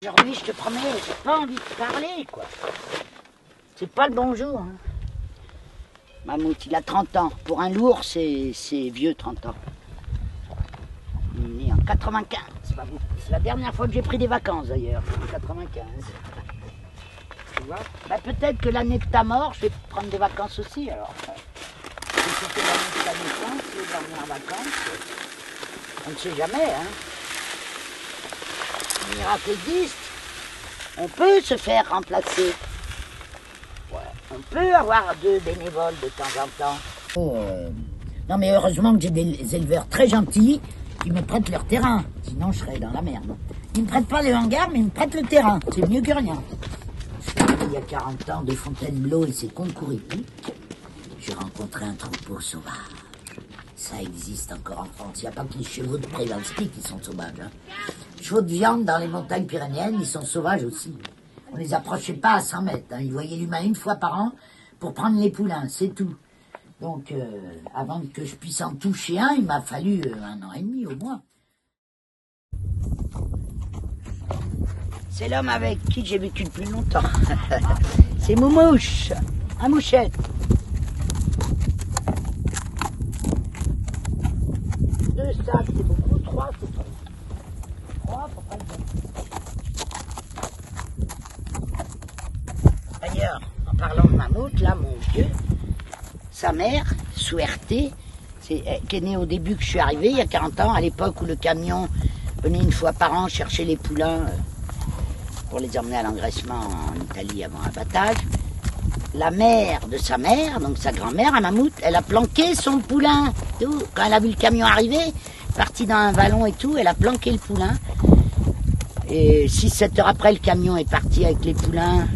Aujourd'hui, je te promets, j'ai pas envie de parler, quoi. C'est pas le bonjour. Hein. Mammouth, il a 30 ans. Pour un lourd, c'est vieux, 30 ans. Il est né en 95. C'est la dernière fois que j'ai pris des vacances, d'ailleurs, en 95. Tu vois, bah, peut-être que l'année de ta mort, je vais prendre des vacances aussi, alors. Si c'était l'année de ta naissance, les dernières vacances, on ne sait jamais, hein. Le miracle existe. On peut se faire remplacer. Ouais. On peut avoir 2 bénévoles de temps en temps. Non mais heureusement que j'ai des éleveurs très gentils qui me prêtent leur terrain. Sinon je serais dans la merde. Ils ne me prêtent pas le hangar mais ils me prêtent le terrain. C'est mieux que rien. Je suis arrivé il y a 40 ans de Fontainebleau et c'est Concours-Épic. J'ai rencontré un troupeau sauvage. Ça existe encore en France. Il n'y a pas que les chevaux de Przewalski qui sont sauvages. Hein. Les chevaux de viande dans les montagnes pyrénéennes, ils sont sauvages aussi. On les approchait pas à 100 mètres. Hein. Ils voyaient l'humain une fois par an pour prendre les poulains, c'est tout. Donc, avant que je puisse en toucher un, il m'a fallu 1 an et demi au moins. C'est l'homme avec qui j'ai vécu le plus longtemps. C'est Moumouche, un mouchette. 2 sacs, c'est beaucoup. 3, c'est trop. 3, faut pas le dire. D'ailleurs, en parlant de mammouth, là, mon vieux, sa mère, Souerté, qui est née au début que je suis arrivé, il y a 40 ans, à l'époque où le camion venait 1 fois par an chercher les poulains pour les emmener à l'engraissement en Italie avant abattage. La mère de sa mère, donc sa grand-mère à mammouth, elle a planqué son poulain. Tout. Quand elle a vu le camion arriver, partie dans un vallon et tout, elle a planqué le poulain. Et 6-7 heures après, le camion est parti avec les poulains,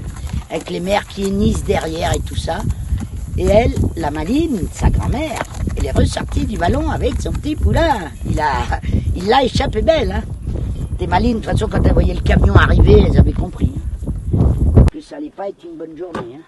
avec les mères qui hennissent derrière et tout ça. Et elle, la maline, sa grand-mère, elle est ressortie du vallon avec son petit poulain. Il l'a échappé belle. Hein. Les malines, de toute façon, quand elles voyaient le camion arriver, elles avaient compris. Hein. Que ça allait pas être une bonne journée. Hein.